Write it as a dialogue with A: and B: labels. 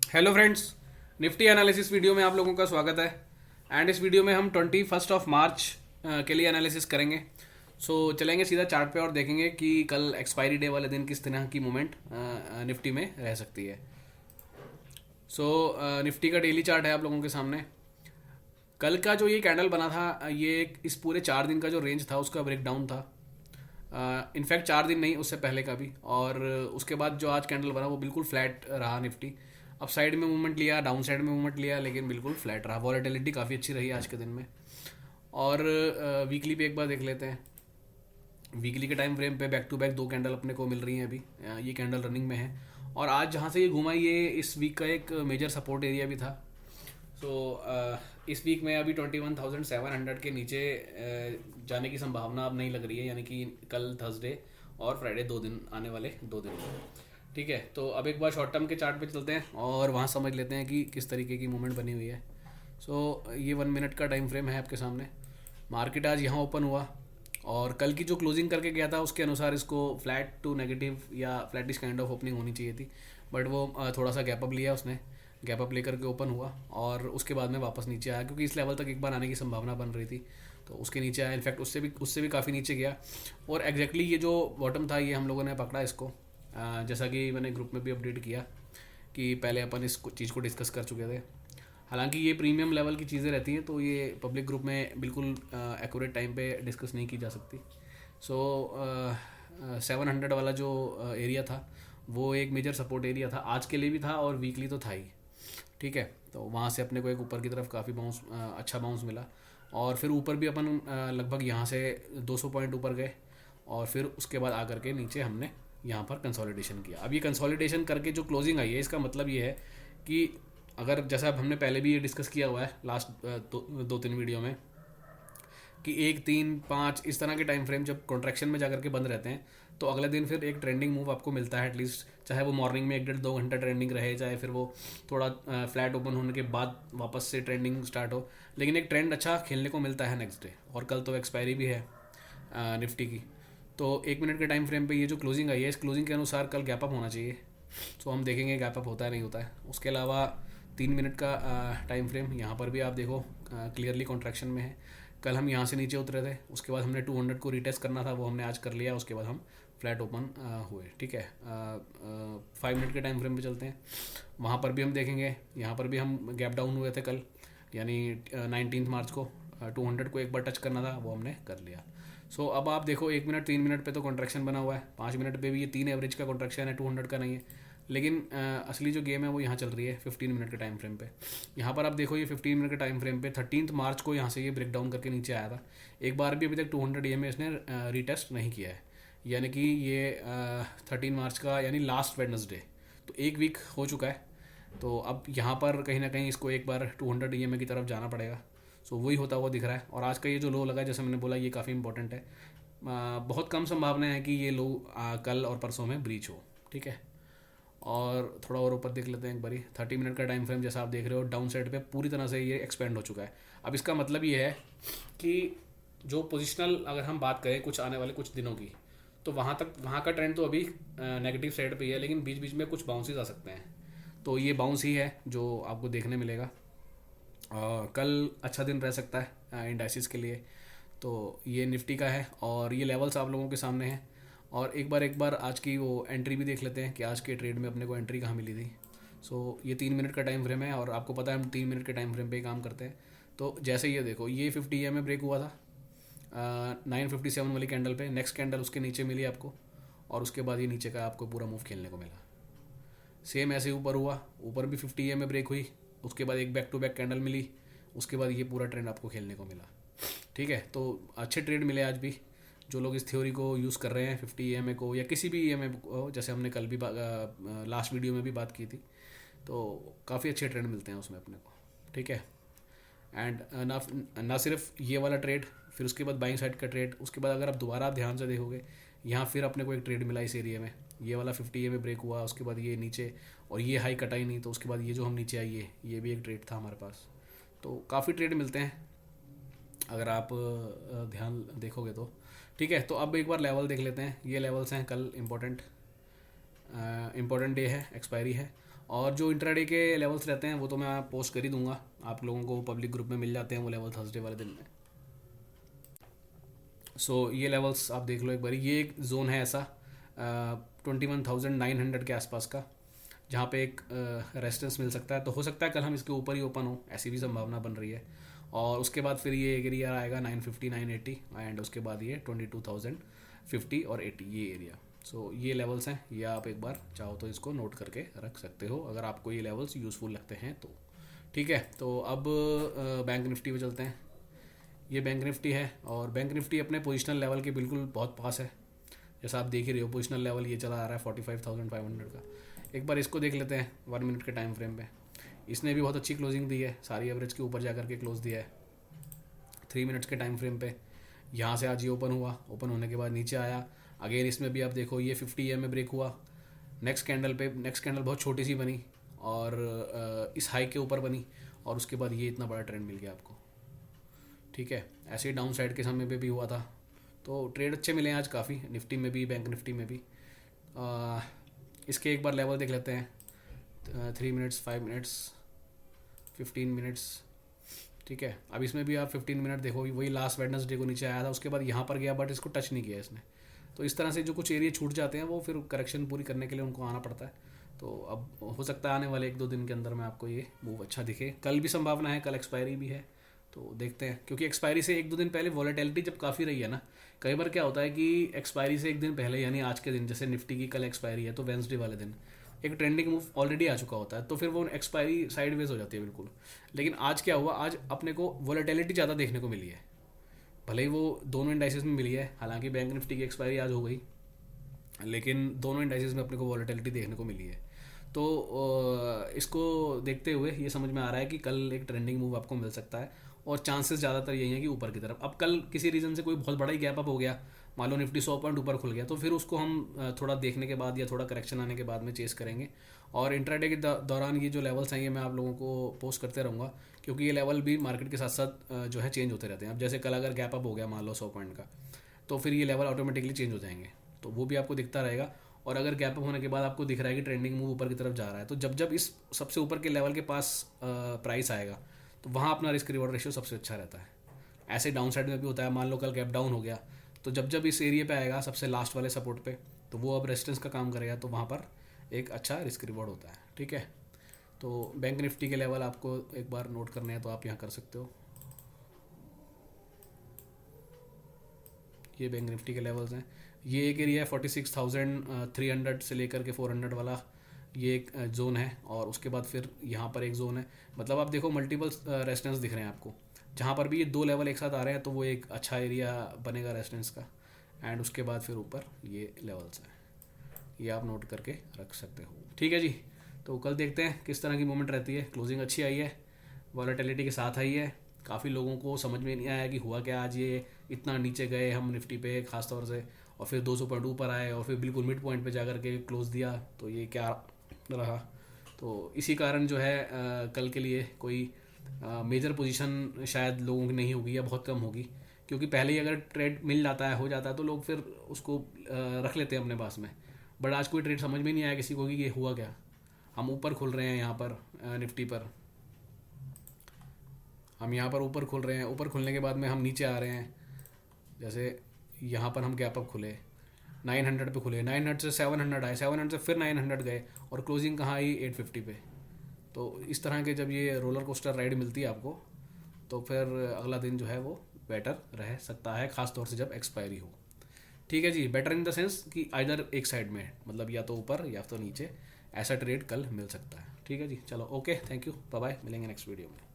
A: Hello friends, Nifty analysis video में आप लोगों का स्वागत है। एंड इस वीडियो में हम 21 मार्च के लिए एनालिसिस करेंगे। चलेंगे सीधा चार्ट पे और देखेंगे कि कल एक्सपायरी डे वाले दिन किस तरह की मूवमेंट निफ्टी में रह सकती है। निफ्टी का डेली चार्ट है आप लोगों के सामने। कल का जो ये कैंडल बना था, ये इस पूरे 4 दिन का जो रेंज था उसका ब्रेकडाउन था। इनफैक्ट 4 दिन नहीं, उससे पहले का भी। और उसके बाद जो आज कैंडल बना वो बिल्कुल फ्लैट रहा निफ्टी। अप साइड में मूवमेंट लिया, डाउन साइड में मूवमेंट लिया, लेकिन बिल्कुल फ्लैट रहा। वॉलेटिलिटी काफ़ी अच्छी रही आज के दिन में। और वीकली पे एक बार देख लेते हैं। वीकली के टाइम फ्रेम पे बैक टू बैक 2 कैंडल अपने को मिल रही हैं अभी। ये कैंडल रनिंग में है। और आज जहाँ से ये घुमा, ये इस वीक का एक मेजर सपोर्ट एरिया भी था। इस वीक में अभी 21,700 के नीचे जाने की संभावना अब नहीं लग रही है, यानी कि कल थर्सडे और फ्राइडे 2 दिन, आने वाले 2 दिन में। ठीक है, तो अब एक बार शॉर्ट टर्म के चार्ट पे चलते हैं और वहाँ समझ लेते हैं कि किस तरीके की मूवमेंट बनी हुई है। ये 1 मिनट का टाइम फ्रेम है आपके सामने। मार्केट आज यहाँ ओपन हुआ और कल की जो क्लोजिंग करके गया था उसके अनुसार इसको फ्लैट टू नेगेटिव या फ्लैटिश काइंड ऑफ ओपनिंग होनी चाहिए थी। बट वो थोड़ा सा गैप अप लिया उसने। गैप अप लेकर के ओपन हुआ और उसके बाद में वापस नीचे आया, क्योंकि इस लेवल तक एक बार आने की संभावना बन रही थी। तो उसके नीचे आया, इनफैक्ट उससे भी काफ़ी नीचे गया। और एग्जैक्टली ये जो बॉटम था ये हम लोगों ने पकड़ा इसको। जैसा कि मैंने ग्रुप में भी अपडेट किया कि पहले अपन इस चीज़ को डिस्कस कर चुके थे। हालांकि ये प्रीमियम लेवल की चीज़ें रहती हैं, तो ये पब्लिक ग्रुप में बिल्कुल एक्यूरेट टाइम पे डिस्कस नहीं की जा सकती। 700 वाला जो एरिया था वो एक मेजर सपोर्ट एरिया था, आज के लिए भी था और वीकली तो था ही। ठीक है, तो वहाँ से अपने को एक ऊपर की तरफ काफ़ी बाउंस, अच्छा बाउंस मिला। और फिर ऊपर भी अपन लगभग यहाँ से 200 पॉइंट ऊपर गए। और फिर उसके बाद आकर के नीचे हमने यहाँ पर कंसोलिडेशन किया। अब ये कंसोलिडेशन करके जो क्लोजिंग आई है, इसका मतलब ये है कि अगर जैसा अब हमने पहले भी ये डिस्कस किया हुआ है लास्ट 2-3 वीडियो में, कि 1, 3, 5 इस तरह के टाइम फ्रेम जब कॉन्ट्रैक्शन में जाकर के बंद रहते हैं तो अगले दिन फिर एक ट्रेंडिंग मूव आपको मिलता है एटलीस्ट। चाहे वो मॉर्निंग में 1-1.5-2 घंटा ट्रेंडिंग रहे, चाहे फिर वो थोड़ा फ्लैट ओपन होने के बाद वापस से ट्रेंडिंग स्टार्ट हो, लेकिन एक ट्रेंड अच्छा खेलने को मिलता है नेक्स्ट डे। और कल तो एक्सपायरी भी है निफ्टी की। तो 1 मिनट के टाइम फ्रेम पे ये जो क्लोजिंग आई है, इस क्लोजिंग के अनुसार कल गैप अप होना चाहिए। हम देखेंगे गैप अप होता है नहीं होता है। उसके अलावा 3 मिनट का टाइम फ्रेम यहाँ पर भी आप देखो क्लियरली कॉन्ट्रैक्शन में है। कल हम यहाँ से नीचे उतरे थे, उसके बाद हमने 200 को रिटेस्ट करना था, वो हमने आज कर लिया। उसके बाद हम फ्लैट ओपन हुए। ठीक है, 5 मिनट के टाइम फ्रेम पे चलते हैं। वहाँ पर भी हम देखेंगे, यहाँ पर भी हम गैप डाउन हुए थे कल, यानी 19 मार्च को। 200 को एक बार टच करना था, वो हमने कर लिया। अब आप देखो 1 मिनट 3 मिनट पे तो कॉन्ट्रैक्शन बना हुआ है, 5 मिनट पे भी ये 3 एवरेज का कॉन्ट्रैक्शन है, 200 का नहीं है। लेकिन असली जो गेम है वो यहाँ चल रही है 15 मिनट के टाइम फ्रेम पे। यहाँ पर आप देखो ये 15 मिनट के टाइम फ्रेम पे 13 मार्च को यहाँ से ये ब्रेक डाउन करके नीचे आया था। एक बार भी अभी तक 200 EMA इसने रीटेस्ट नहीं किया है, यानी कि ये 13 मार्च का यानी लास्ट वेडनेसडे, तो एक वीक हो चुका है। तो अब यहाँ पर कहीं ना कहीं इसको एक बार 200 EMA की तरफ जाना पड़ेगा। वही होता हुआ दिख रहा है। और आज का ये जो लो लगा है, जैसे मैंने बोला, ये काफ़ी इंपॉर्टेंट है। बहुत कम संभावना है कि ये लो कल और परसों में ब्रीच हो। ठीक है, और थोड़ा और ऊपर देख लेते हैं एक बारी। 30 मिनट का टाइम फ्रेम जैसा आप देख रहे हो, डाउन साइड पे पूरी तरह से ये एक्सपेंड हो चुका है। अब इसका मतलब ये है कि जो पोजिशनल अगर हम बात करें कुछ आने वाले कुछ दिनों की, तो वहाँ का ट्रेंड तो अभी नेगेटिव साइड पे ही है, लेकिन बीच बीच में कुछ बाउंसेस आ सकते हैं। तो ये बाउंस ही है जो आपको देखने मिलेगा। कल अच्छा दिन रह सकता है इंडाइसिस के लिए। तो ये निफ्टी का है और ये लेवल्स आप लोगों के सामने हैं। और एक बार आज की वो एंट्री भी देख लेते हैं कि आज के ट्रेड में अपने को एंट्री कहाँ मिली थी। ये 3 मिनट का टाइम फ्रेम है और आपको पता है हम 3 मिनट के टाइम फ्रेम पे ही काम करते हैं। तो जैसे ये देखो, ये 50 EMA ब्रेक हुआ था 957 वाली कैंडल पे। नेक्स्ट कैंडल उसके नीचे मिली आपको, और उसके बाद ये नीचे का आपको पूरा मूव खेलने को मिला। सेम ऐसे ऊपर हुआ, ऊपर भी 50 EMA ब्रेक हुई, उसके बाद एक बैक टू बैक कैंडल मिली, उसके बाद ये पूरा ट्रेंड आपको खेलने को मिला। ठीक है, तो अच्छे ट्रेड मिले आज भी। जो लोग इस थ्योरी को यूज़ कर रहे हैं 50 EMA को या किसी भी EMA को, जैसे हमने कल भी लास्ट वीडियो में भी बात की थी, तो काफ़ी अच्छे ट्रेंड मिलते हैं उसमें अपने को। ठीक है, एंड ना सिर्फ ये वाला ट्रेड, फिर उसके बाद बाइंग साइड का ट्रेड, उसके बाद अगर आप दोबारा ध्यान से देखोगे यहाँ फिर अपने को एक ट्रेड मिला इस एरिया में। ये वाला 50 EMA ब्रेक हुआ, उसके बाद ये नीचे, और ये हाई कटा ही नहीं, तो उसके बाद ये जो हम नीचे आइए, ये भी एक ट्रेड था हमारे पास। तो काफ़ी ट्रेड मिलते हैं अगर आप ध्यान देखोगे तो। ठीक है, तो अब एक बार लेवल देख लेते हैं। ये लेवल्स हैं कल इम्पोर्टेंट डे है, एक्सपायरी है। और जो इंट्राडे के लेवल्स रहते हैं वो तो मैं पोस्ट कर ही दूंगा, आप लोगों को पब्लिक ग्रुप में मिल जाते हैं वो लेवल थर्सडे वाले दिन में। सो ये लेवल्स आप देख लो एक बार। ये एक जोन है ऐसा 21,900 के आसपास का, जहाँ पे एक रेजिस्टेंस मिल सकता है। तो हो सकता है कल हम इसके ऊपर ही ओपन हो, ऐसी भी संभावना बन रही है। और उसके बाद फिर ये एरिया आएगा 950 980 एंड उसके बाद ये 22,050 और 80 ये एरिया। सो ये लेवल्स हैं, ये आप एक बार चाहो तो इसको नोट करके रख सकते हो अगर आपको ये लेवल्स यूज़फुल लगते हैं तो। ठीक है, तो अब बैंक निफ्टी पे चलते हैं। ये बैंक निफ्टी है और बैंक निफ्टी अपने पोजिशनल लेवल के बिल्कुल बहुत पास है। जैसा आप देख ही रहे हो पोजिशनल लेवल ये चला आ रहा है 45,500 का। एक बार इसको देख लेते हैं 1 मिनट के टाइम फ्रेम पे। इसने भी बहुत अच्छी क्लोजिंग दी है, सारी एवरेज के ऊपर जाकर के क्लोज दिया है 3 मिनट्स के टाइम फ्रेम पे। यहाँ से आज ये ओपन हुआ, ओपन होने के बाद नीचे आया अगेन। इसमें भी आप देखो ये 50 EM में ब्रेक हुआ, नेक्स्ट कैंडल बहुत छोटी सी बनी और इस हाई के ऊपर बनी और उसके बाद ये इतना बड़ा ट्रेंड मिल गया आपको। ठीक है, ऐसे ही डाउन साइड के समय पे भी हुआ था। तो ट्रेड अच्छे मिले हैं आज काफ़ी, निफ्टी में भी बैंक निफ्टी में भी। इसके एक बार लेवल देख लेते हैं 3 मिनट्स 5 मिनट्स 15 मिनट्स। ठीक है, अब इसमें भी आप 15 मिनट देखो, वही लास्ट वेडनेसडे को नीचे आया था, उसके बाद यहाँ पर गया बट इसको टच नहीं किया इसने। तो इस तरह से जो कुछ एरिया छूट जाते हैं वो फिर करेक्शन पूरी करने के लिए उनको आना पड़ता है। तो अब हो सकता है आने वाले 1-2 दिन के अंदर में आपको ये मूव अच्छा दिखे। कल भी संभावना है, कल एक्सपायरी भी है तो देखते हैं, क्योंकि एक्सपायरी से 1-2 दिन पहले वॉलेटिलिटी जब काफ़ी रही है ना, कई बार क्या होता है कि एक्सपायरी से 1 दिन पहले यानी आज के दिन, जैसे निफ्टी की कल एक्सपायरी है तो वेंसडे वाले दिन एक ट्रेंडिंग मूव ऑलरेडी आ चुका होता है, तो फिर वो एक्सपायरी साइडवेज हो जाती है बिल्कुल। लेकिन आज क्या हुआ, आज अपने को वॉलेटिलिटी ज़्यादा देखने को मिली है, भले ही वो दोनों इंडाइसेस में मिली है। हालांकि बैंक निफ्टी की एक्सपायरी आज हो गई, लेकिन दोनों इंडाइसेस में अपने को वॉलेटिलिटी देखने को मिली है। तो इसको देखते हुए ये समझ में आ रहा है कि कल एक ट्रेंडिंग मूव आपको मिल सकता है और चांसेस ज़्यादातर यही हैं कि ऊपर की तरफ। अब कल किसी रीज़न से कोई बहुत बड़ा ही गैप अप हो गया, मान लो निफ्टी 100 पॉइंट ऊपर खुल गया, तो फिर उसको हम थोड़ा देखने के बाद या थोड़ा करेक्शन आने के बाद में चेस करेंगे। और इंट्राडे के दौरान ये जो लेवल्स हैं ये मैं आप लोगों को पोस्ट करते रहूँगा, क्योंकि ये लेवल भी मार्केट के साथ साथ जो है चेंज होते रहते हैं। अब जैसे कल अगर गैप अप हो गया मान लो 100 पॉइंट का, तो फिर ये लेवल ऑटोमेटिकली चेंज हो जाएंगे, तो वो भी आपको दिखता रहेगा। और अगर गैप अप होने के बाद आपको दिख रहा है कि ट्रेंडिंग मूव ऊपर की तरफ जा रहा है, तो जब इस सबसे ऊपर के लेवल के पास प्राइस आएगा तो वहाँ अपना रिस्क रिवॉर्ड रेशियो सबसे अच्छा रहता है। ऐसे डाउन साइड में भी होता है, मान लो कल गैप डाउन हो गया तो जब इस एरिया पे आएगा सबसे लास्ट वाले सपोर्ट पे, तो वो अब रेजिस्टेंस का काम करेगा, तो वहाँ पर एक अच्छा रिस्क रिवॉर्ड होता है। ठीक है, तो बैंक निफ्टी के लेवल आपको एक बार नोट करने हैं तो आप यहाँ कर सकते हो। ये बैंक निफ्टी के लेवल्स हैं। ये एक एरिया है 46,300 से लेकर के 400 वाला, ये एक जोन है। और उसके बाद फिर यहाँ पर एक जोन है, मतलब आप देखो मल्टीपल रेजिस्टेंस दिख रहे हैं आपको। जहाँ पर भी ये 2 लेवल एक साथ आ रहे हैं तो वो एक अच्छा एरिया बनेगा रेजिस्टेंस का। एंड उसके बाद फिर ऊपर ये लेवल्स हैं, ये आप नोट करके रख सकते हो। ठीक है जी, तो कल देखते हैं किस तरह की मूवमेंट रहती है। क्लोजिंग अच्छी आई है, वॉलेटिलिटी के साथ आई है। काफ़ी लोगों को समझ में नहीं आया कि हुआ क्या आज, ये इतना नीचे गए हम निफ्टी पे खास तौर से, और फिर 200 पॉइंट ऊपर आए और फिर बिल्कुल मिड पॉइंट पे जाकर के क्लोज दिया, तो ये क्या रहा। तो इसी कारण जो है कल के लिए कोई मेजर पोजीशन शायद लोगों की नहीं होगी या बहुत कम होगी, क्योंकि पहले ही अगर ट्रेड मिल जाता है, हो जाता है, तो लोग फिर उसको रख लेते हैं अपने पास में। बट आज कोई ट्रेड समझ में नहीं आया किसी को कि ये हुआ क्या। हम ऊपर खुल रहे हैं यहाँ पर निफ्टी पर, हम यहाँ पर ऊपर खुल रहे हैं, ऊपर खुलने के बाद में हम नीचे आ रहे हैं। जैसे यहाँ पर हम गैप अप खुले 900 पे खुले, 900 से 700 आए, 700 से फिर 900 गए और क्लोजिंग कहाँ आई 850 पे। तो इस तरह के जब ये रोलर कोस्टर राइड मिलती है आपको, तो फिर अगला दिन जो है वो बेटर रह सकता है, खास तौर से जब एक्सपायरी हो। ठीक है जी, बेटर इन द सेंस कि आइदर एक साइड में, मतलब या तो ऊपर या तो नीचे, ऐसा ट्रेड कल मिल सकता है। ठीक है जी, चलो okay, thank you, bye bye, मिलेंगे नेक्स्ट वीडियो में।